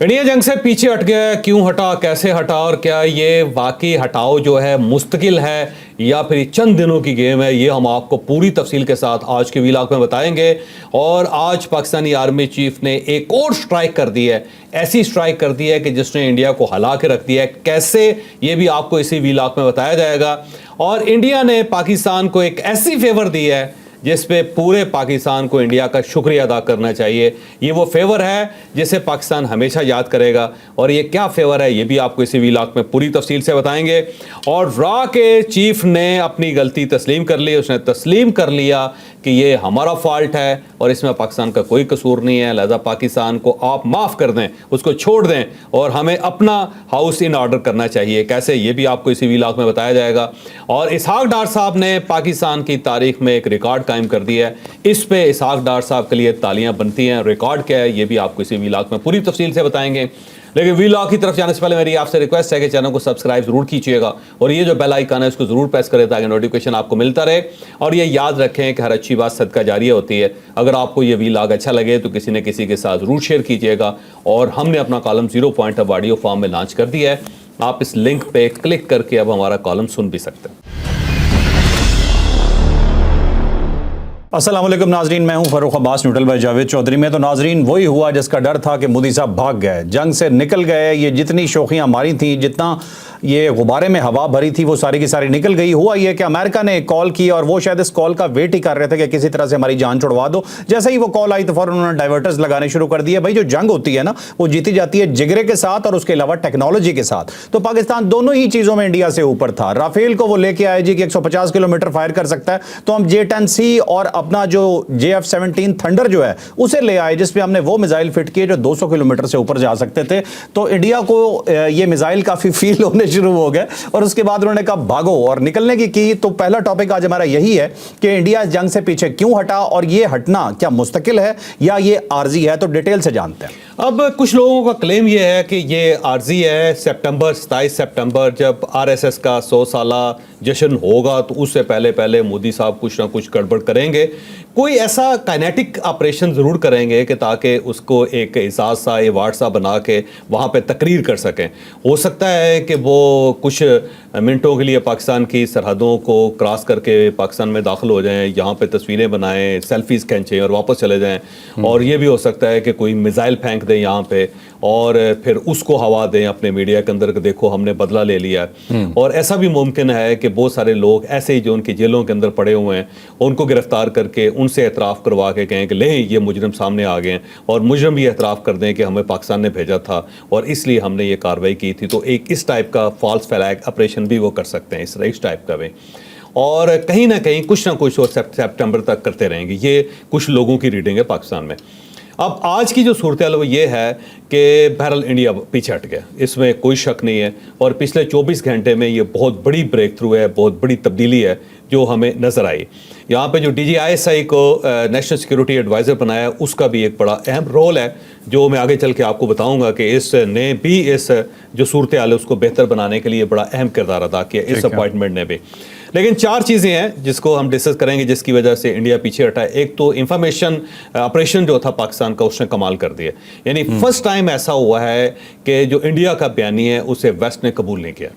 India जंग से पीछे हट गया है, क्यों हटा, कैसे हटा और क्या ये वाकई हटाओ जो है मुस्तकिल है या फिर चंद दिनों की गेम है, ये हम आपको पूरी तफसील के साथ आज के व्लॉग में बताएंगे। और आज पाकिस्तानी आर्मी चीफ ने एक और स्ट्राइक कर दी है, ऐसी स्ट्राइक कर दी है कि जिसने इंडिया को हिला के रख दिया है। कैसे, ये भी आपको इसी व्लॉग में बताया जाएगा। और इंडिया ने पाकिस्तान को एक ऐसी फेवर दी है जिस पे पूरे पाकिस्तान को इंडिया का शुक्रिया अदा करना चाहिए। ये वो फेवर है जिसे पाकिस्तान हमेशा याद करेगा। और ये क्या फेवर है, ये भी आपको इसी व्लॉग में पूरी तफसील से बताएंगे। और रॉ के चीफ ने अपनी गलती तस्लीम कर ली, उसने तस्लीम कर लिया कि ये हमारा फॉल्ट है और इसमें पाकिस्तान का कोई कसूर नहीं है, लिहाजा पाकिस्तान को आप माफ़ कर दें, उसको छोड़ दें और हमें अपना हाउस इन ऑर्डर करना चाहिए। कैसे, ये भी आपको इसी व्लॉग में बताया जाएगा। और इसहाक डार साहब ने पाकिस्तान की तारीख में एक रिकॉर्ड कायम कर दिया है, इस पे इसहाक डार साहब के लिए तालियां बनती हैं। रिकॉर्ड क्या है, ये भी आपको इसी व्लॉग में पूरी तफसील से बताएंगे। लेकिन व्लॉग की तरफ जाने से पहले मेरी आपसे रिक्वेस्ट है कि चैनल को सब्सक्राइब जरूर कीजिएगा और ये जो बेल आइकन है इसको जरूर प्रेस करें ताकि नोटिफिकेशन आपको मिलता रहे। और ये याद रखें कि हर अच्छी बात सदका जारिया होती है। अगर आपको ये व्लॉग अच्छा लगे तो किसी न किसी के साथ जरूर शेयर कीजिएगा। और हमने अपना कॉलम 0 पॉइंट अब ऑडियो फॉर्म में लॉन्च कर दिया है, आप इस लिंक पे क्लिक करके अब हमारा कॉलम सुन भी सकते हैं। अस्सलाम वालेकुम नाजरीन, मैं हूं फरूख अब्बास न्यूट्रल बाय जावेद चौधरी में। तो नाजरीन, वही हुआ जिसका डर था कि मोदी साहब भाग गए, जंग से निकल गए। ये जितनी शोखियां मारी थी, जितना ये गुब्बारे में हवा भरी थी, वो सारी की सारी निकल गई। हुआ ये कि अमेरिका ने एक कॉल की और वो शायद इस कॉल का वेट ही कर रहे थे कि किसी तरह से हमारी जान छुड़वा दो। जैसे ही वो कॉल आई तो फौरन उन्होंने डाइवर्टर्स लगाने शुरू कर दिए। भाई, जो जंग होती है ना, वो जीती जाती है जिगरे के साथ और उसके अलावा टेक्नोलॉजी के साथ। तो पाकिस्तान दोनों ही चीजों में इंडिया से ऊपर था। राफेल को वो लेके आए जी कि 150 किलोमीटर फायर कर सकता है, तो हम J-10C और अपना जो JF-17 थंडर जो है उसे ले आए, जिसपे हमने वो मिसाइल फिट किए जो 200 किलोमीटर से ऊपर जा सकते थे। तो इंडिया को ये मिसाइल काफी फील होने शुरू हो गए और उसके बाद उन्होंने कहा भागो और निकलने की। तो पहला टॉपिक आज हमारा यही है कि इंडिया इस जंग से पीछे क्यों हटा और ये हटना क्या मुस्तकिल है या ये आर्जी है। तो डिटेल से जानते हैं। अब कुछ लोगों का क्लेम ये है कि ये आर्जी है। 27 सितंबर जब RSS का 100 साला जश्न होगा तो उससे पहले मोदी साहब कुछ ना कुछ गड़बड़ करेंगे, कोई ऐसा काइनेटिक ऑपरेशन ज़रूर करेंगे कि ताकि उसको एक एजाज़ सा एवार्ड सा बना के वहाँ पे तकरीर कर सकें। हो सकता है कि वो कुछ मिनटों के लिए पाकिस्तान की सरहदों को क्रॉस करके पाकिस्तान में दाखिल हो जाएं, यहाँ पे तस्वीरें बनाएं, सेल्फीज़ खींचें और वापस चले जाएं। और ये भी हो सकता है कि कोई मिसाइल फेंक दें यहाँ पे और फिर उसको हवा दें अपने मीडिया के अंदर कि देखो हमने बदला ले लिया। और ऐसा भी मुमकिन है कि बहुत सारे लोग ऐसे ही जो उनकी जेलों के अंदर पड़े हुए हैं उनको गिरफ्तार करके उनसे एतराफ़ करवा के कहें कि ले ये मुजरिम सामने आ गए हैं, और मुजरिम भी एतराफ़ कर दें कि हमें पाकिस्तान ने भेजा था और इसलिए हमने ये कार्रवाई की थी। तो एक इस टाइप का फॉल्स फ्लैग ऑपरेशन भी वो कर सकते हैं, इस टाइप का भी। और कहीं ना कहीं कुछ ना कुछ वो सितंबर तक करते रहेंगे। ये कुछ लोगों की रीडिंग है पाकिस्तान में। अब आज की जो सूरत हाल वो ये है कि बहरहाल इंडिया पीछे हट गया, इसमें कोई शक नहीं है। और पिछले 24 घंटे में ये बहुत बड़ी ब्रेक थ्रू है, बहुत बड़ी तब्दीली है जो हमें नज़र आई। यहाँ पे जो DGISI को नेशनल सिक्योरिटी एडवाइज़र बनाया, उसका भी एक बड़ा अहम रोल है जो मैं आगे चल के आपको बताऊंगा कि इसने भी इस जो सूरत हाल है उसको बेहतर बनाने के लिए बड़ा अहम किरदार अदा किया इस अपॉइंटमेंट ने भी। लेकिन 4 चीज़ें हैं जिसको हम डिस्कस करेंगे जिसकी वजह से इंडिया पीछे हटा है। एक तो इंफॉर्मेशन ऑपरेशन जो था पाकिस्तान का, उसने कमाल कर दिया। यानी फर्स्ट टाइम ऐसा हुआ है कि जो इंडिया का बयानी है उसे वेस्ट ने कबूल नहीं किया,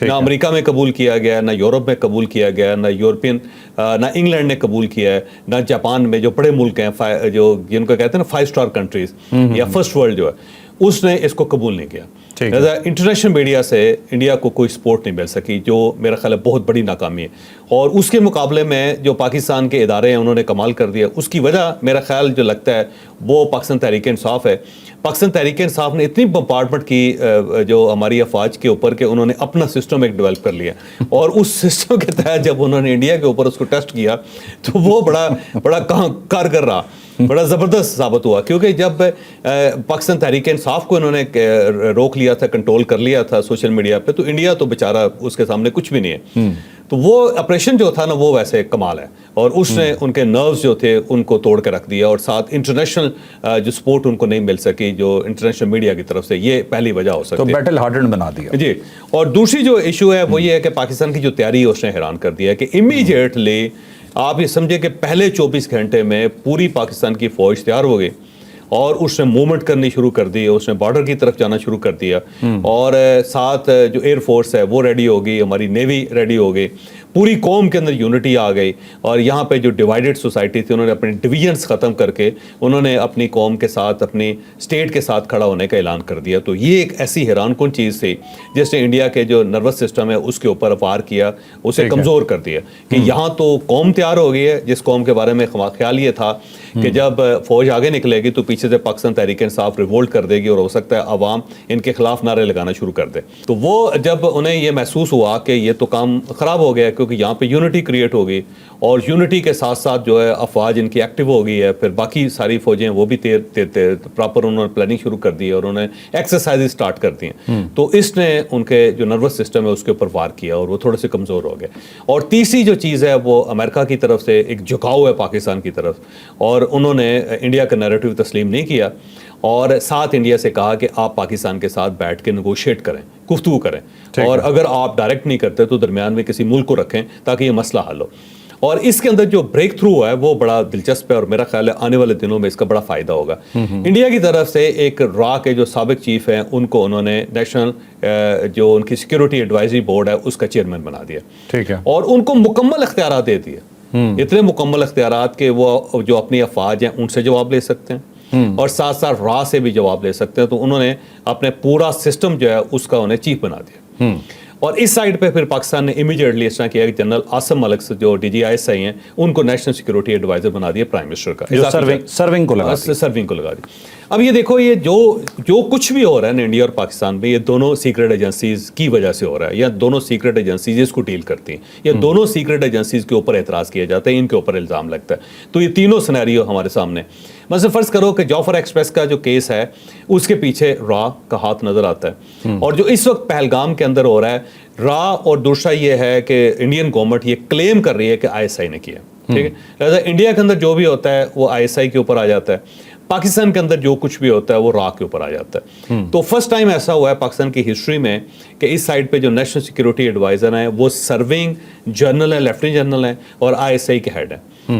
ना अमेरिका में कबूल किया गया, ना यूरोप में कबूल किया गया, ना यूरोपियन ना इंग्लैंड ने कबूल किया है, ना जापान में जो बड़े मुल्क हैं जो जिनको कहते हैं ना 5 स्टार कंट्रीज या फर्स्ट वर्ल्ड जो है, उसने इसको कबूल नहीं किया। इंटरनेशनल मीडिया से इंडिया को कोई सपोर्ट नहीं मिल सकी, जो मेरा ख्याल है बहुत बड़ी नाकामी है। और उसके मुकाबले में जो पाकिस्तान के इदारे हैं उन्होंने कमाल कर दिया। उसकी वजह मेरा ख्याल जो लगता है वो पाकिस्तान तहरीक इंसाफ है। पाकिस्तान तहरीक इंसाफ ने इतनी बम्बार्डमेंट की जो हमारी अफवाज के ऊपर के उन्होंने अपना सिस्टम एक डेवलप कर लिया और उस सिस्टम के तहत जब उन्होंने इंडिया के ऊपर उसको टेस्ट किया तो वो बड़ा कारगर रहा, बड़ा ज़बरदस्त साबित हुआ। क्योंकि जब पाकिस्तान तहरीक इंसाफ को इन्होंने रोक लिया था, कंट्रोल कर लिया था सोशल मीडिया पे, तो इंडिया तो बेचारा उसके सामने कुछ भी नहीं है। तो वो ऑपरेशन जो था ना वो वैसे कमाल है और उसने उनके नर्व्स जो थे उनको तोड़ के रख दिया। और साथ इंटरनेशनल जो सपोर्ट उनको नहीं मिल सकी जो इंटरनेशनल मीडिया की तरफ से, ये पहली वजह हो सकती है। तो बैटल हार्डन बना दिया जी। और दूसरी जो इशू है वो ये है कि पाकिस्तान की जो तैयारी है उसने हैरान कर दिया है कि इमीडिएटली आप ये समझे कि पहले 24 घंटे में पूरी पाकिस्तान की फौज तैयार हो गई اور اس نے موومنٹ کرنی شروع کر دی, اس نے بارڈر کی طرف جانا شروع کر دیا, اور ساتھ جو ایئر فورس ہے وہ ریڈی ہو گئی, ہماری نیوی ریڈی ہو گئی, پوری قوم کے اندر یونٹی آ گئی, اور یہاں پہ جو ڈیوائیڈڈ سوسائٹی تھی انہوں نے اپنے ڈویژنس ختم کر کے انہوں نے اپنی قوم کے ساتھ, اپنی اسٹیٹ کے ساتھ کھڑا ہونے کا اعلان کر دیا. تو یہ ایک ایسی حیران کن چیز تھی جس نے انڈیا کے جو نروس سسٹم ہے اس کے اوپر وار کیا, اسے کمزور کر دیا کہ یہاں تو قوم تیار ہو گئی ہے, جس قوم کے بارے میں خیال یہ تھا کہ جب فوج آگے نکلے گی تو پیچھے سے پاکستان تحریک انصاف ریوولٹ کر دے گی اور ہو سکتا ہے عوام ان کے خلاف نعرے لگانا شروع کر دے. تو وہ جب انہیں یہ محسوس ہوا کہ یہ تو کام خراب ہو گیا, کیونکہ یہاں پہ یونٹی کریٹ ہوگی اور یونٹی کے ساتھ ساتھ جو ہے افواج ان کی ایکٹیو ہو گئی ہے, پھر باقی ساری فوجیں وہ بھی پراپر انہوں نے پلاننگ شروع کر دی اور انہوں نے ایکسرسائز اسٹارٹ کر دی ہیں. تو اس نے ان کے جو نروس سسٹم ہے اس کے اوپر وار کیا اور وہ تھوڑے سے کمزور ہو گئے. اور تیسری جو چیز ہے وہ امریکہ کی طرف سے ایک جھکاؤ ہے پاکستان کی طرف, اور انہوں نے انڈیا کا نیریٹو تسلیم نہیں کیا اور ساتھ انڈیا سے کہا کہ آپ پاکستان کے ساتھ بیٹھ کے نیگوشیٹ کریں, گفتگو کریں, اور اگر آپ ڈائریکٹ نہیں کرتے تو درمیان میں کسی ملک کو رکھیں تاکہ یہ مسئلہ حل ہو. اور اس کے اندر جو بریک تھرو ہے وہ بڑا دلچسپ ہے اور میرا خیال ہے آنے والے دنوں میں اس کا بڑا فائدہ ہوگا. انڈیا کی طرف سے ایک را کے جو سابق چیف ہیں ان کو انہوں نے نیشنل جو ان کی سیکیورٹی ایڈوائزری بورڈ ہے اس کا چیئرمین بنا دیا, ٹھیک ہے, اور ان کو مکمل اختیارات دے دیے, اتنے مکمل اختیارات کہ وہ جو اپنی افواج ہیں ان سے جواب لے سکتے ہیں اور ساتھ ساتھ را سے بھی جواب لے سکتے ہیں. تو انہوں نے اپنے پورا سسٹم جو ہے اس کا انہیں چیف بنا دیا. اور اس سائڈ پہ پھر پاکستان نے امیڈیٹلی اس طرح کیا کہ جنرل عاصم ملک جو D G I S I ہیں ان کو نیشنل سیکورٹی ایڈوائزر بنا دیا پرائم منسٹر کا, سرونگ کو لگا دی. اب یہ دیکھو یہ جو کچھ بھی ہو رہا ہے نا انڈیا اور پاکستان میں, یہ دونوں سیکرٹ ایجنسیز کی وجہ سے ہو رہا ہے, یا دونوں سیکرٹ ایجنسیز اس کو ڈیل کرتی ہیں, یا دونوں سیکرٹ ایجنسیز کے اوپر اعتراض کیا جاتا ہے, ان کے اوپر الزام لگتا ہے. تو یہ تینوں سینیریو ہمارے سامنے. مثلا فرض کرو کہ جعفر ایکسپریس کا جو کیس ہے اس کے پیچھے را کا ہاتھ نظر آتا ہے, اور جو اس وقت پہلگام کے اندر ہو رہا ہے را, اور دوسرا یہ ہے کہ انڈین گورنمنٹ یہ کلیم کر رہی ہے کہ آئی ایس آئی نے کیا, ٹھیک ہے. لہٰذا انڈیا کے اندر جو بھی ہوتا ہے وہ آئی ایس آئی کے اوپر آ جاتا ہے, پاکستان کے اندر جو کچھ بھی ہوتا ہے وہ را کے اوپر آ جاتا ہے. تو فرسٹ ٹائم ایسا ہوا ہے پاکستان کی ہسٹری میں کہ اس سائڈ پہ جو نیشنل سیکورٹی ایڈوائزر ہیں وہ سرونگ جنرل ہیں, لیفٹیننٹ جنرل ہیں, اور آئی ایس آئی کے ہیڈ ہیں.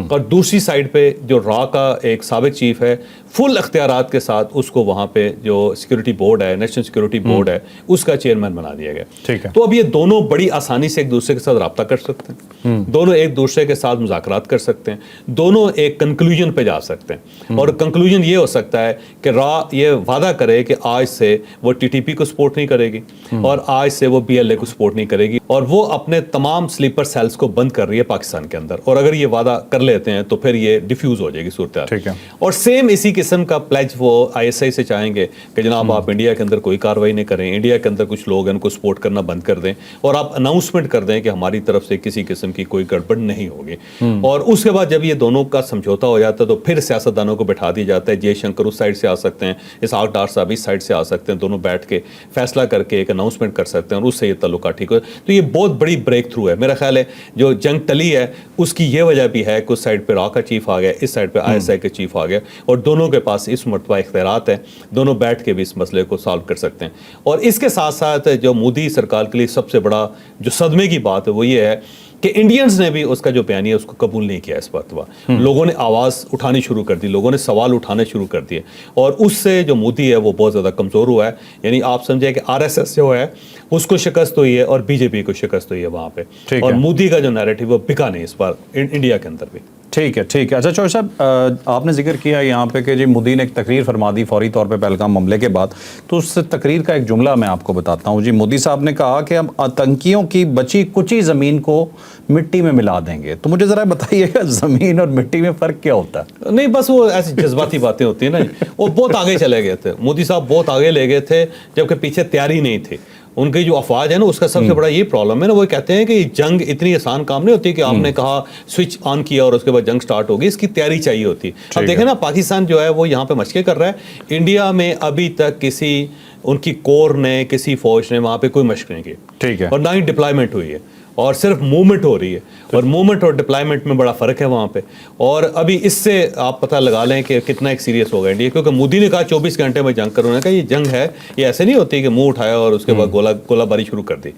اور دوسری سائڈ پہ جو را کا ایک سابق چیف ہے فل اختیارات کے ساتھ اس کو وہاں پہ جو سیکورٹی بورڈ ہے, نیشنل سیکورٹی بورڈ ہے, اس کا چیئرمین بنا دیا گیا. ٹھیک ہے. تو اب یہ دونوں بڑی آسانی سے ایک دوسرے کے ساتھ رابطہ کر سکتے ہیں, دونوں ایک دوسرے کے ساتھ مذاکرات کر سکتے ہیں, دونوں ایک کنکلوژن پہ جا سکتے ہیں. اور کنکلوژن یہ ہو سکتا ہے کہ را یہ وعدہ کرے کہ آج سے وہ ٹی ٹی پی کو سپورٹ نہیں کرے گی, اور آج سے وہ بی ایل اے کو سپورٹ نہیں کرے گی, اور وہ اپنے تمام سلیپر سیلز کو بند کر رہی ہے پاکستان کے اندر. اور اگر یہ وعدہ کر لیتے ہیں تو پھر یہ ڈیفیوز ہو جائے گی صورتحال. اور سیم اسی قسم کا پلیج وہ آئی ایس آئی سے چاہیں گے کہ جناب آپ انڈیا کے اندر کوئی کاروائی نہیں کریں, انڈیا کے اندر کچھ لوگ ان کو سپورٹ کرنا بند کر دیں, اور آپ اناؤنسمنٹ کر دیں کہ ہماری طرف سے کسی قسم کی کوئی گڑبڑ نہیں ہوگی. اور اس کے بعد جب یہ دونوں کا سمجھوتا ہو جاتا ہے تو پھر سیاستدانوں کو بٹھا دیا جاتا ہے, جے شنکر اس سائڈ سے آ سکتے ہیں, اسحاق ڈار صاحب اس سائڈ سے آ سکتے ہیں, دونوں بیٹھ کے فیصلہ کر کے ایک اناؤنسمنٹ کر سکتے ہیں اور اس سے یہ تعلقات ٹھیک ہو. تو یہ بہت بڑی بریک تھرو ہے. میرا خیال ہے جو جنگ ٹلی ہے اس کی یہ وجہ بھی ہے کہ اس سائڈ پہ را کا چیف آ گیا, اس سائڈ پہ آئی ایس آئی کے چیف آ گیا, اور دونوں کے پاس اس مرتبہ اختیارات ہیں, دونوں بیٹھ کے بھی اس مسئلے کو سالو کر سکتے ہیں. اور اس کے ساتھ ساتھ جو مودی سرکار کے لیے سب سے بڑا جو صدمے کی بات ہے وہ یہ ہے کہ انڈینز نے بھی اس کا جو بیانیہ ہے اس کو قبول نہیں کیا. اس مرتبہ لوگوں نے آواز اٹھانی شروع کر دی, لوگوں نے سوال اٹھانے شروع کر دیے, اور اس سے جو مودی ہے وہ بہت زیادہ کمزور ہوا ہے. یعنی آپ سمجھیں کہ آر ایس ایس جو ہے اس کو شکست ہوئی ہے اور بی جے پی کو شکست ہوئی ہے وہاں پہ, اور مودی کا جو نیریٹو وہ بکا نہیں اس بار انڈیا کے اندر بھی. ٹھیک ہے, ٹھیک ہے. اچھا چوہدری صاحب, آپ نے ذکر کیا یہاں پہ کہ جی مودی نے ایک تقریر فرما دی فوری طور پہ پہلگام حملے کے بعد, تو اس تقریر کا ایک جملہ میں آپ کو بتاتا ہوں. جی مودی صاحب نے کہا کہ ہم آتنکیوں کی بچی کچی زمین کو مٹی میں ملا دیں گے. تو مجھے ذرا بتائیے گا زمین اور مٹی میں فرق کیا ہوتا ہے؟ نہیں بس وہ ایسی جذباتی باتیں ہوتی ہیں نا, وہ بہت آگے چلے گئے تھے مودی صاحب, بہت آگے لے گئے تھے جبکہ پیچھے تیاری نہیں تھی. ان کی جو افواج ہے نا اس کا سب سے بڑا یہ پرابلم ہے نا, وہ کہتے ہیں کہ جنگ اتنی آسان کام نہیں ہوتی کہ آپ نے کہا سوئچ آن کیا اور اس کے بعد جنگ سٹارٹ ہوگی, اس کی تیاری چاہیے ہوتی. اب دیکھیں نا پاکستان جو ہے وہ یہاں پہ مشقیں کر رہا ہے, انڈیا میں ابھی تک کسی ان کی کور نے کسی فوج نے وہاں پہ کوئی مشق نہیں کی, ٹھیک ہے, اور نہ ہی ڈپلائمنٹ ہوئی ہے, اور صرف موومنٹ ہو رہی ہے, اور موومنٹ اور ڈپلائمنٹ میں بڑا فرق ہے وہاں پہ. اور ابھی اس سے آپ پتہ لگا لیں کہ کتنا ایک سیریس ہوگا انڈیا, کیونکہ مودی نے کہا 24 گھنٹے میں جنگ کرو. نے کہا یہ جنگ ہے, یہ ایسے نہیں ہوتی کہ منہ اٹھایا اور اس کے بعد گولہ باری شروع کر دی.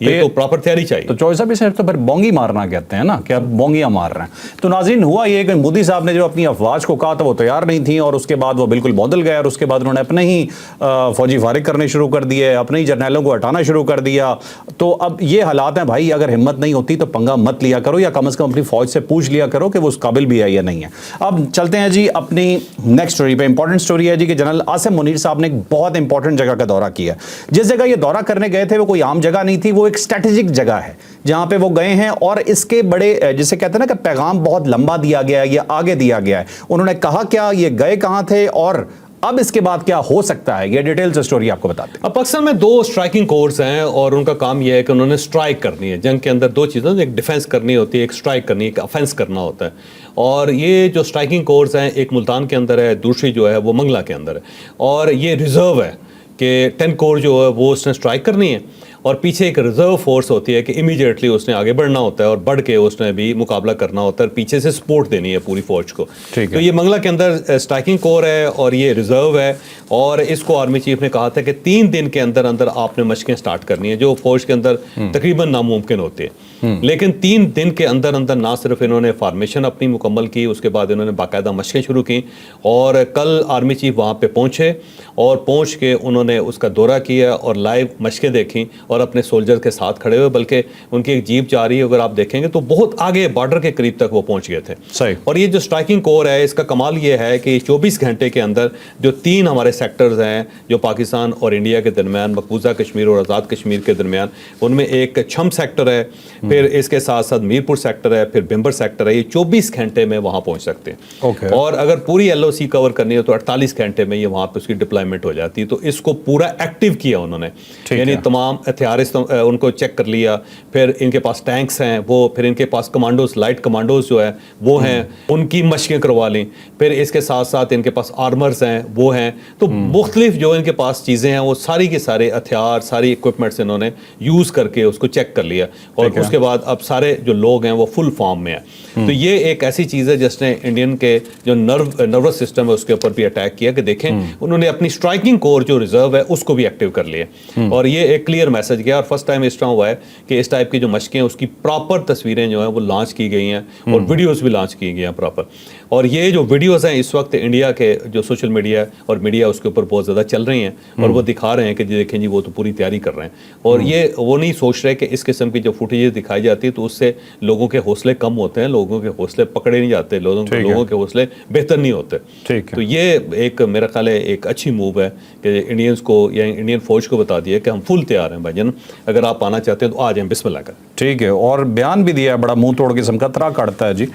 ये तो प्रॉपर तैयारी चाहिए। तो चौधरी साहब इसे तो फिर बोंगी मारना कहते हैं ना, कि आप बोंगियां मार रहे हैं। तो नाज़रीन हुआ ये कि मोदी साहब ने जो अपनी अफवाज को कहा था वो तैयार नहीं थी, और उसके बाद वो बिल्कुल बौंदल गए, और उसके बाद उन्होंने अपने ही फौजी फारिग करने शुरू कर दिए, अपने ही जर्नैलों को हटाना शुरू कर दिया। तो अब ये हालात हैं भाई, अगर हिम्मत नहीं होती तो पंगा मत लिया करो, या कम से कम अपनी फौज से पूछ लिया करो कि वो उस काबिल भी है या नहीं है। अब चलते हैं जी अपनी नेक्स्ट स्टोरी पे। इंपॉर्टेंट स्टोरी है जी कि जनरल आसिम मुनीर साहब ने एक बहुत इंपॉर्टेंट जगह का दौरा किया। जिस जगह ये दौरा करने गए थे वो कोई आम जगह नहीं थी, वो एक स्ट्रेटेजिक जगह है जहां पे वो गए हैं, और इसके बड़े जिसे कहते हैं ना कि पैगाम बहुत लंबा दिया गया है, ये आगे दिया गया है। उन्होंने कहा क्या, ये गए कहां थे, और अब इसके बाद क्या हो सकता है, ये डिटेल से स्टोरी आपको बताते हैं। अब पाकिस्तान में 2 स्ट्राइकिंग कोर्स हैं और उनका काम यह है कि उन्होंने स्ट्राइक करनी है। जंग के अंदर 2 चीज़ें, एक डिफेंस करनी होती है, एक स्ट्राइक करनी है, एक ऑफेंस करना होता है। और ये जो स्ट्राइकिंग कोर्स हैं, एक मुल्तान के अंदर है, दूसरी जो है वो मंगला के अंदर है, और ये रिजर्व है कि 10 कोर जो है वो उसने स्ट्राइक करनी है, और पीछे एक रिजर्व फोर्स होती है कि इमीडिएटली उसने आगे बढ़ना होता है और बढ़ के उसने भी मुकाबला करना होता है, पीछे से सपोर्ट देनी है पूरी फौज को। तो ये मंगला के अंदर स्ट्राइकिंग कोर है और ये रिजर्व है, और इसको आर्मी चीफ ने कहा था कि 3 दिन के अंदर अंदर आपने मशकें स्टार्ट करनी है, जो फौज के अंदर तकरीबन नामुमकिन होती है। लेकिन 3 दिन के अंदर अंदर ना सिर्फ इन्होंने फॉर्मेशन अपनी मुकम्मल की, उसके बाद इन्होंने बाकायदा मशकें शुरू की, और कल आर्मी चीफ वहाँ पे पहुँचे और पहुँच के उन्होंने उसका दौरा किया और लाइव मशकें देखी, और अपने सोल्जर के साथ खड़े हुए, बल्कि उनकी एक जीप जा रही है, अगर आप देखेंगे तो बहुत आगे बॉर्डर के करीब तक वो पहुँच गए थे। सही। और ये जो स्ट्राइकिंग कोर है, इसका कमाल ये है कि 24 घंटे के अंदर जो 3 हमारे सेक्टर्स हैं जो पाकिस्तान और इंडिया के दरमियान, मकबूजा कश्मीर और आज़ाद कश्मीर के दरमियान, उनमें एक छम सेक्टर है, फिर इसके साथ साथ मीरपुर सेक्टर है, फिर बिम्बर सेक्टर है। ये 24 घंटे में वहाँ पहुँच सकते हैं। और अगर पूरी LOC कवर करनी हो तो 48 घंटे में ये वहाँ पे उसकी डिप्लॉयमेंट हो जाती है। तो इसको पूरा एक्टिव किया उन्होंने, यानी तमाम हथियार उनको चेक कर लिया, फिर इनके पास टैंक्स हैं वो, फिर इनके पास कमांडोज, लाइट कमांडोज जो है वो हैं, उनकी मशकें करवा ली, फिर इसके साथ साथ इनके पास आर्मर्स हैं वो हैं। तो मुख्तलिफ जो इनके पास चीज़ें हैं वो सारी के सारे हथियार, सारी इक्विपमेंट्स इन्होंने यूज़ करके उसको चेक कर लिया, और उसके बाद अब सारे जो लोग हैं वो फुल फॉर्म में हैं। तो ये एक ऐसी चीज़ है जिसने इंडियन के जो नर्वस सिस्टम है उसके ऊपर भी अटैक किया, कि देखें उन्होंने अपनी स्ट्राइकिंग कोर जो रिजर्व है उसको भी एक्टिव कर लिया, और ये एक क्लियर मैसेज गया। और फर्स्ट टाइम इस तरह हुआ है कि इस टाइप की जो मशकें हैं उसकी प्रॉपर तस्वीरें जो हैं वो लॉन्च की गई हैं, और वीडियोस भी लॉन्च की गई हैं प्रॉपर। और ये जो वीडियोस हैं इस वक्त इंडिया के जो सोशल मीडिया और मीडिया उसके ऊपर बहुत ज़्यादा चल रही हैं, और वो दिखा रहे हैं कि देखें जी वो तो पूरी तैयारी कर रहे हैं। और ये वो नहीं सोच रहे कि इस किस्म की जो फुटेज दिखाई जाती है तो उससे लोगों के हौसले कम होते हैं, लोगों के हौसले पकड़े नहीं जाते, लोगों के हौसले बेहतर नहीं होते। तो ये एक मेरा ख्याल है एक अच्छी मूव है कि इंडियंस को या इंडियन फौज को बता दिया कि हम फुल तैयार हैं भाईजान, अगर आप आना चाहते हैं तो आ जाएं, बिस्मिल्लाह कर। ठीक है, और बयान भी दिया है बड़ा मुंह तोड़ किस्म का, तरा काटता है जी।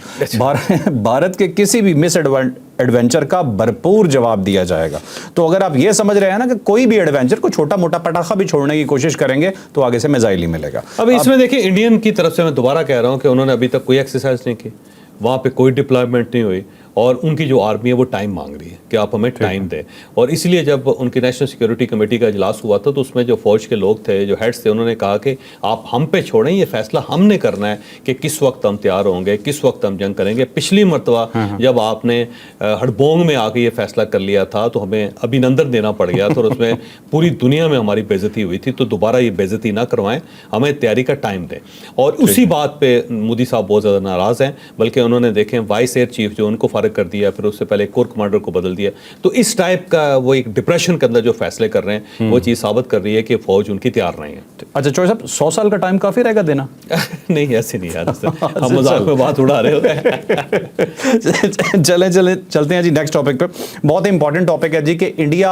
भारत के किसी भी मिस एडवेंचर का भरपूर जवाब दिया जाएगा। तो अगर आप ये समझ रहे हैं ना कि कोई भी एडवेंचर को छोटा मोटा पटाखा भी छोड़ने की कोशिश करेंगे तो आगे से मिसाइल ही मिलेगा। अब इसमें देखिए इंडियन की तरफ से मैं दोबारा कह रहा हूं कि उन्होंने अभी तक कोई एक्सरसाइज नहीं की, वहाँ पे कोई डिप्लॉयमेंट नहीं हुई, और उनकी जो आर्मी है वो टाइम मांग रही है कि आप हमें टाइम दें। और इसलिए जब उनकी नेशनल सिक्योरिटी कमेटी का इजलास हुआ था तो उसमें जो फौज के लोग थे, जो हेड्स थे, उन्होंने कहा कि आप हम पे छोड़ें, ये फैसला हमने करना है कि किस वक्त हम तैयार होंगे, किस वक्त हम जंग करेंगे। पिछली मरतबा जब आपने हड़बोंग में आके ये फैसला कर लिया था तो हमें अभिनंदन देना पड़ गया था, और उसमें पूरी दुनिया में हमारी बेइज्जती हुई थी। तो दोबारा ये बेइज्जती ना करवाएं, हमें तैयारी का टाइम दें। और उसी बात पे मोदी साहब बहुत ज़्यादा नाराज़ हैं, बल्कि उन्होंने देखें वाइस एयर चीफ जो उनको फारिग कर दिया, फिर उससे पहले कोर कमांडर को बदल दिया। तो इस टाइप का वो एक डिप्रेशन के अंदर जो फैसले कर रहे हैं वो चीज़ साबित कर रही है कि फौज उनकी तैयार नहीं है। अच्छा चौधरी साहब, 100 साल का टाइम काफ़ी रहेगा देना? नहीं ऐसे नहीं यार, हम मजाक में बात उड़ा रहे हो। चलते हैं जी नेक्स्ट टॉपिक पे। बहुत इंपॉर्टेंट टॉपिक है जी कि इंडिया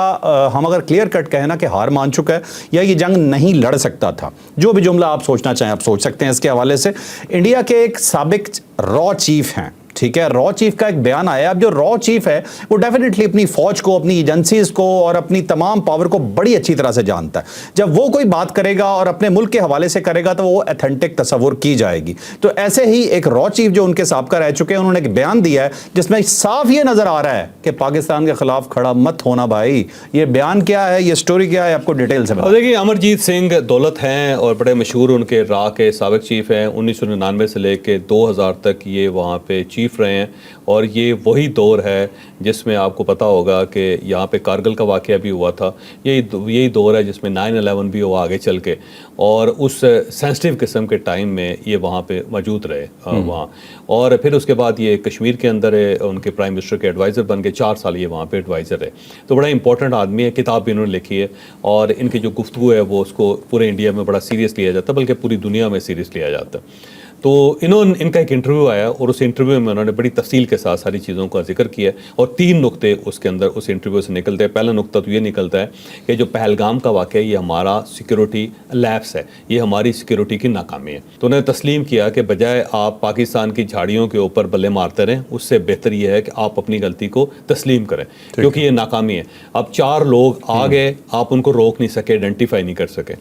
हम अगर क्लियर कट कहें ना कि हार मान चुका है या ये जंग नहीं लड़ सकता था, जो भी जुमला आप सोचना चाहें आप सोच सकते हैं इसके हवाले से। इंडिया के एक साबिक रॉ चीफ हैं, ठीक है, रॉ चीफ का एक बयान आया। अब जो रॉ चीफ है वो डेफिनेटली अपनी फौज को, अपनी एजेंसीज को और अपनी तमाम पावर को बड़ी अच्छी तरह से जानता है। जब वो कोई बात करेगा और अपने मुल्क के हवाले से करेगा तो वो ऑथेंटिक तस्वुर की जाएगी। तो ऐसे ही एक रॉ चीफ जो उनके साबका रह चुके हैं, उन्होंने एक बयान दिया है जिसमें साफ ये नजर आ रहा है कि पाकिस्तान के खिलाफ खड़ा मत होना भाई। ये बयान क्या है, ये स्टोरी क्या है, आपको डिटेल से बताओ। देखिए अमरजीत सिंह दौलत हैं और बड़े मशहूर उनके रॉ के साबिक चीफ हैं। 1999 से लेकर 2000 तक ये वहाँ पे चीफ چیف رہے ہیں, اور یہ وہی دور ہے جس میں آپ کو پتہ ہوگا کہ یہاں پہ کارگل کا واقعہ بھی ہوا تھا, یہی دور ہے جس میں 9/11 بھی ہوا آگے چل کے, اور اس سینسٹیو قسم کے ٹائم میں یہ وہاں پہ موجود رہے وہاں. اور پھر اس کے بعد یہ کشمیر کے اندر ان کے پرائم منسٹر کے ایڈوائزر بن کے 4 سال یہ وہاں پہ ایڈوائزر ہے. تو بڑا امپورٹنٹ آدمی ہے, کتاب بھی انہوں نے لکھی ہے, اور ان کی جو گفتگو ہے وہ اس کو پورے انڈیا میں بڑا سیریس لیا جاتا ہے, بلکہ پوری دنیا میں سیریس لیا جاتا ہے. تو ان کا ایک انٹرویو آیا, اور اس انٹرویو میں انہوں نے بڑی تفصیل کے ساتھ ساری چیزوں کا ذکر کیا, اور 3 نقطے اس کے اندر اس انٹرویو سے نکلتے ہیں. پہلا نقطہ تو یہ نکلتا ہے کہ جو پہلگام کا واقعہ ہے یہ ہمارا سیکیورٹی لیپس ہے, یہ ہماری سیکیورٹی کی ناکامی ہے. تو انہوں نے تسلیم کیا کہ بجائے آپ پاکستان کی جھاڑیوں کے اوپر بلے مارتے رہیں, اس سے بہتر یہ ہے کہ آپ اپنی غلطی کو تسلیم کریں, کیونکہ یہ ناکامی ہے. اب 4 لوگ آ گئے, آپ ان کو روک نہیں سکے, آئیڈینٹیفائی نہیں کر سکے,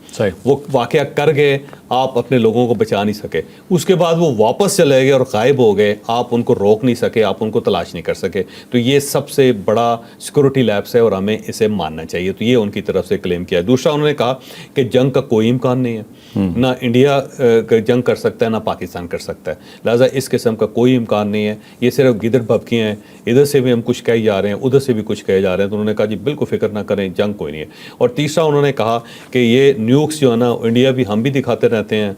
وہ واقعہ کر گئے, آپ اپنے لوگوں کو بچا نہیں سکے, اس کے بعد وہ واپس چلے گئے اور غائب ہو گئے, آپ ان کو روک نہیں سکے, آپ ان کو تلاش نہیں کر سکے. تو یہ سب سے بڑا سیکورٹی لیپس ہے, اور ہمیں اسے ماننا چاہیے. تو یہ ان کی طرف سے کلیم کیا ہے. دوسرا انہوں نے کہا کہ جنگ کا کوئی امکان نہیں ہے, نہ انڈیا جنگ کر سکتا ہے نہ پاکستان کر سکتا ہے, لہٰذا اس قسم کا کوئی امکان نہیں ہے, یہ صرف گدڑ بھبکیاں ہیں, ادھر سے بھی ہم کچھ کہے جا رہے ہیں, ادھر سے بھی کچھ کہے جا رہے ہیں. تو انہوں نے کہا جی بالکل فکر نہ کریں, جنگ کوئی نہیں ہے. اور تیسرا انہوں نے کہا کہ یہ نیوکس جو ہے نا, انڈیا بھی ہم بھی دکھاتے رہتے ہیں,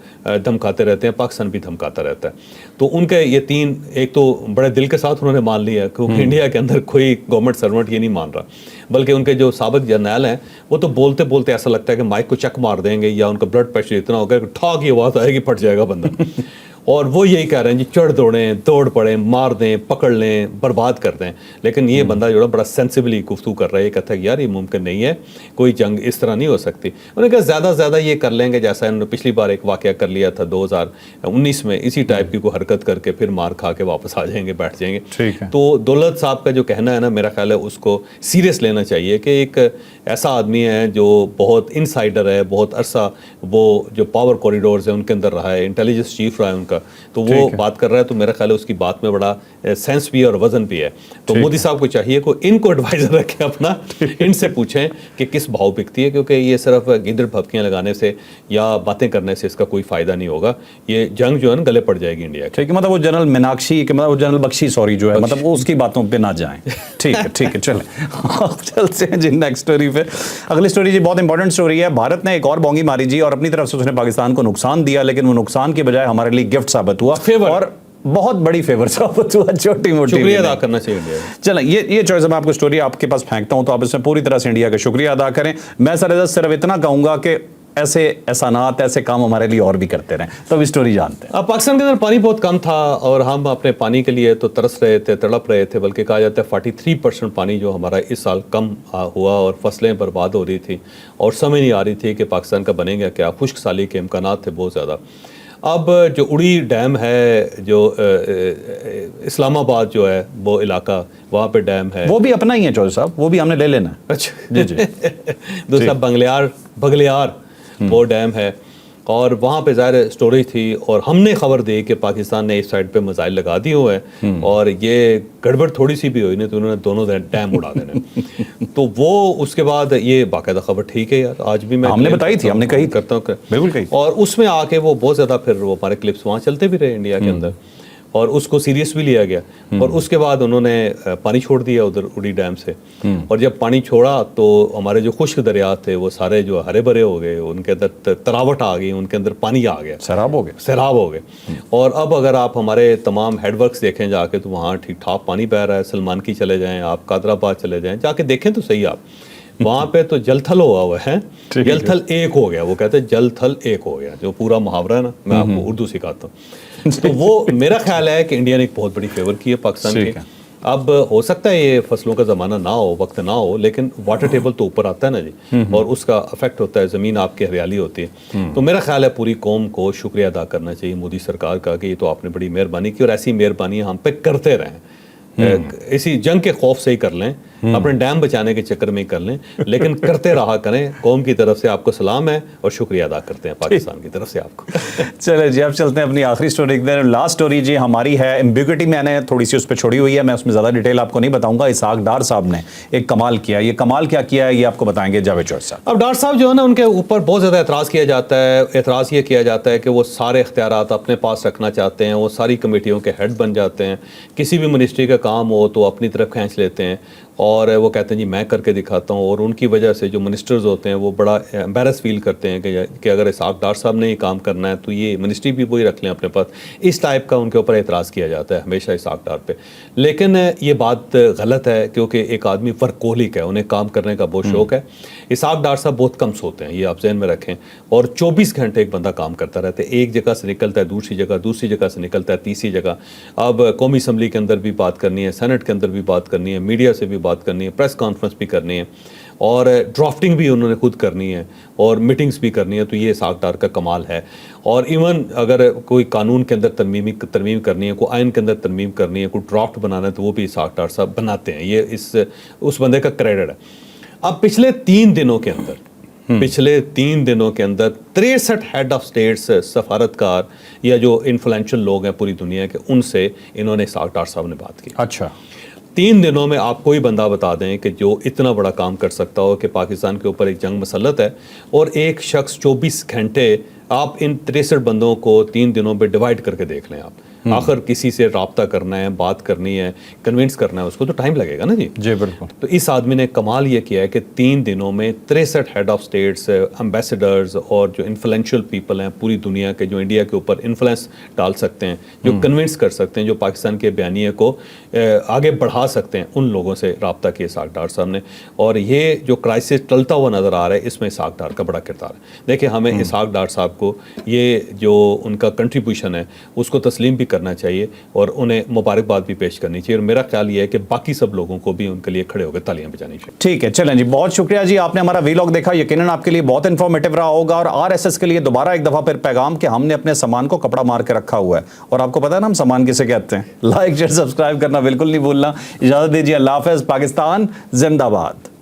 دھمکاتے رہتے ہیں, پاکستان بھی دھمکاتا رہتا ہے. تو ان کے یہ 3, ایک تو بڑے دل کے ساتھ انہوں نے مان لیا, کیونکہ انڈیا کے اندر کوئی گورنمنٹ سرونٹ یہ نہیں مان رہا, بلکہ ان کے جو سابق جرنیل ہیں وہ تو بولتے بولتے ایسا لگتا ہے کہ مائک کو چک مار دیں گے, یا ان کا بلڈ پریشر اتنا ہوگا کہ ٹھا کی آواز آئے گی, پھٹ جائے گا بندہ. اور وہ یہی کہہ رہے ہیں جی چڑھ دوڑ پڑیں, مار دیں, پکڑ لیں, برباد کر دیں. لیکن یہ بندہ جو ہے بڑا سینسیبلی گفتگو کر رہا ہے, یہ کہتا ہے یار یہ ممکن نہیں ہے, کوئی جنگ اس طرح نہیں ہو سکتی. انہوں نے کہا زیادہ سے زیادہ یہ کر لیں گے جیسا انہوں نے پچھلی بار ایک واقعہ کر لیا تھا 2019 میں, اسی ٹائپ کی کوئی حرکت کر کے پھر مار کھا کے واپس آ جائیں گے, بیٹھ جائیں گے. تو دولت صاحب کا جو کہنا ہے نا, میرا خیال ہے اس کو سیریس لینا چاہیے کہ ایک ایسا آدمی ہے جو بہت انسائڈر ہے, بہت عرصہ وہ جو پاور کوریڈورز ہیں ان کے اندر رہا ہے, انٹیلیجنس چیف رہا ہے ان کا, تو وہ بات کر رہا ہے. تو میرا خیال ہے اس کی بات میں بڑا سینس بھی ہے اور وزن بھی ہے. تو مودی صاحب کو چاہیے کہ ان کو ایڈوائزر رکھیں اپنا, ان سے پوچھیں کہ کس بھاؤ بکتی ہے, کیونکہ یہ صرف گیدڑ بھبکیاں لگانے سے یا باتیں کرنے سے اس کا کوئی فائدہ نہیں ہوگا. یہ جنگ جو ہے نا گلے پڑ جائے گی انڈیا کی. ٹھیک ہے, مطلب وہ جنرل میناکشی, مطلب وہ جنرل بخشی سوری جو ہے, مطلب وہ اس کی باتوں پہ نہ جائیں. ٹھیک ہے چلیں چلتے ہیں جی نیکسٹ اسٹوری پہ. اگلی اسٹوری جی بہت امپورٹنٹ اسٹوری ہے. بھارت نے ایک اور بونگی ماری جی, اور اپنی طرف سے اس نے پاکستان کو نقصان دیا, لیکن وہ نقصان کی بجائے ہمارے لیے گفٹ ثابت ہوا, اور بہت بڑی فیور ثابت ہوا, چھوٹی موٹی. شکریہ ادا کرنا چاہیے انڈیا. چلیں یہ چوائس میں آپ کو اسٹوری آپ کے پاس پھینکتا ہوں, تو آپ اس میں پوری طرح سے انڈیا کا شکریہ ادا کریں. میں سر صرف اتنا کہوں گا کہ ایسے احسانات, ایسے کام ہمارے لیے اور بھی کرتے رہیں. تو اب اسٹوری جانتے ہیں. اب پاکستان کے اندر پانی بہت کم تھا, اور ہم اپنے پانی کے لیے تو ترس رہے تھے, تڑپ رہے تھے, بلکہ کہا جاتا ہے 43% پانی جو ہمارا اس سال کم ہوا, اور فصلیں برباد ہو رہی تھی, اور سمجھ نہیں آ رہی تھی کہ پاکستان کا بنے گا کیا. خشک سالی کے امکانات تھے بہت زیادہ. اب جو اڑی ڈیم ہے, جو اسلام آباد جو ہے وہ علاقہ, وہاں پہ ڈیم ہے, وہ بھی اپنا ہی ہے چوہدری صاحب, وہ بھی ہم نے لے لینا ہے. اچھا جی. دوسرا بغلیار وہ ڈیم ہے, اور وہاں پہ ظاہر سٹوریج تھی, اور ہم نے خبر دی کہ پاکستان نے اس سائڈ پہ میزائل لگا دیے ہوئے ہیں, اور یہ گڑبڑ تھوڑی سی بھی ہوئی نہیں تو انہوں نے دونوں ڈیم اڑا دینے. تو وہ اس کے بعد یہ باقاعدہ خبر, ٹھیک ہے یار, آج بھی میں ہم نے بتائی تھی, ہم نے کہی کرتا ہوں, بالکل کہی. اور اس میں آ کے وہ بہت زیادہ پھر وہ ہمارے کلپس وہاں چلتے بھی رہے انڈیا کے اندر, اور اس کو سیریس بھی لیا گیا. اور اس کے بعد انہوں نے پانی چھوڑ دیا ادھر اڑی ڈیم سے, اور جب پانی چھوڑا تو ہمارے جو خشک دریات تھے وہ سارے جو ہرے بھرے ہو گئے, ان کے اندر تراوٹ آ گئی, ان کے اندر پانی آ گیا, سیراب ہو گئے. اور اب اگر آپ ہمارے تمام ہیڈ ورکس دیکھیں جا کے, تو وہاں ٹھیک ٹھاک پانی بہ رہا ہے. سلمان کی چلے جائیں آپ, قادر آباد چلے جائیں, جا کے دیکھیں تو صحیح آپ, وہاں پہ تو جل تھل ہوا ہے, جل تھل ایک ہو گیا. وہ کہتے ہیں جل تھل ایک ہو گیا, جو پورا محاورہ ہے نا, میں آپ کو اردو سکھاتا ہوں. تو وہ میرا خیال ہے کہ انڈیا نے ایک بہت بڑی فیور کی ہے پاکستان کی. اب ہو سکتا ہے یہ فصلوں کا زمانہ نہ ہو, وقت نہ ہو, لیکن واٹر ٹیبل تو اوپر آتا ہے نا جی, اور اس کا افیکٹ ہوتا ہے, زمین آپ کی ہریالی ہوتی ہے. تو میرا خیال ہے پوری قوم کو شکریہ ادا کرنا چاہیے مودی سرکار کا, کہ یہ تو آپ نے بڑی مہربانی کی, اور ایسی مہربانی ہم پہ کرتے رہیں. اسی جنگ کے خوف سے ہی کر لیں, अपने डैम बचाने के चक्कर में ही कर लें, लेकिन करते रहा करें। कौम की तरफ से आपको सलाम है और शुक्रिया अदा करते हैं पाकिस्तान की तरफ से आपको। चले जी, अब चलते हैं अपनी आखिरी स्टोरी की तरफ। लास्ट स्टोरी जी हमारी है एम्बिग्विटी, मैंने थोड़ी सी उस पर छोड़ी हुई है, मैं उसमें ज़्यादा डिटेल आपको नहीं बताऊंगा। इसहाक डार साहब ने एक कमाल किया, ये कमाल क्या किया है ये आपको बताएंगे जावेद चौधरी साहब। अब डार साहब जो है ना, उनके ऊपर बहुत ज़्यादा एतराज़ किया जाता है। एतराज़ ये किया जाता है कि वो सारे इख्तियारात अपने पास रखना चाहते हैं, वो सारी कमेटियों के हेड बन जाते हैं, किसी भी मिनिस्ट्री का काम हो तो अपनी तरफ खींच लेते हैं और वो कहते हैं जी मैं करके दिखाता हूँ। और उनकी वजह से जो मिनिस्टर्स होते हैं वो बड़ा एम्बेरस फील करते हैं कि अगर इसहाक डार साहब ने ये काम करना है तो ये मिनिस्ट्री भी वही रख लें अपने पास। इस टाइप का उनके ऊपर एतराज़ किया जाता है हमेशा इसहाक डार पे। लेकिन ये बात गलत है, क्योंकि एक आदमी वर्कोलिक है, उन्हें काम करने का बहुत शौक़ है। इसहाक डार साहब बहुत कम सोते हैं, ये आप ज़हन में रखें, और 24 घंटे एक बंदा काम करता रहता है। एक जगह से निकलता है दूसरी जगह से निकलता है तीसरी जगह। अब कौमी असम्बली के अंदर भी बात करनी है, सेनेट के अंदर भी बात करनी है, मीडिया से भी बात करनी है, प्रेस कॉन्फ्रेंस भी करनी है, और ड्राफ्टिंग भी उन्होंने खुद करनी है, और मीटिंग्स भी करनी है। तो ये इसहाक डार का कमाल है। और इवन अगर कोई कानून के अंदर तरमीम करनी है, कोई आइन के अंदर तरमीम करनी है, कोई ड्राफ्ट बनाना है, तो वो भी इसहाक डार साहब बनाते हैं। ये उस बंदे का क्रेडिट है। अब पिछले 3 दिनों के अंदर 63 हेड ऑफ स्टेट्स, सफारतकार या जो इन्फ्लुएंशियल लोग हैं पूरी दुनिया के, उनसे इन्होंने इसहाक डार साहब ने बात की। अच्छा, 3 दिनों में आप कोई बंदा बता दें कि जो इतना बड़ा काम कर सकता हो कि पाकिस्तान के ऊपर एक जंग मसलत है, और एक शख्स 24 घंटे, आप इन 63 बंदों को 3 दिनों पे डिवाइड करके देख लें। आप आखिर किसी से रब्ता करना है, बात करनी है, कन्विंस करना है, उसको तो टाइम लगेगा ना जी। जी बिल्कुल। तो इस आदमी ने कमाल ये किया है कि 3 दिनों में 63 हेड ऑफ स्टेट्स, एम्बेसडर्स और जो इन्फ्लुएंशियल पीपल हैं पूरी दुनिया के, जो इंडिया के ऊपर इन्फ्लुएंस डाल सकते हैं, जो कन्विंस कर सकते हैं, जो पाकिस्तान के बयानिए को आगे बढ़ा सकते हैं, उन लोगों से रब्ता किया इसहाक डार साहब ने। और ये जो क्राइसिस टलता हुआ नज़र आ रहा है, इसमें इसहाक डार का बड़ा किरदार है। देखिए, हमें इसहाक डार साहब को ये जो उनका कंट्रीब्यूशन है उसको तस्लीम भी करना चाहिए और उन्हें मुबारकबाद भी पेश करनी चाहिए। और मेरा ख्याल ये है कि बाकी सब लोगों को भी उनके लिए खड़े होकर तालियां बजानी चाहिए। ठीक है, चलें जी, बहुत शुक्रिया जी, आपने हमारा वीलॉग देखा, यकीनन आपके लिए बहुत इन्फॉर्मेटिव रहा होगा। और आरएसएस के लिए दोबारा एक दफ़ा फिर पैगाम कि हमने अपने सामान को कपड़ा मार के रखा हुआ है, और आपको पता है ना हम सामान किसे कहते हैं। लाइक शेयर सब्सक्राइब करना बिल्कुल नहीं भूलना। इजाज़त दीजिए, अल्लाह हाफ़िज़। पाकिस्तान जिंदाबाद।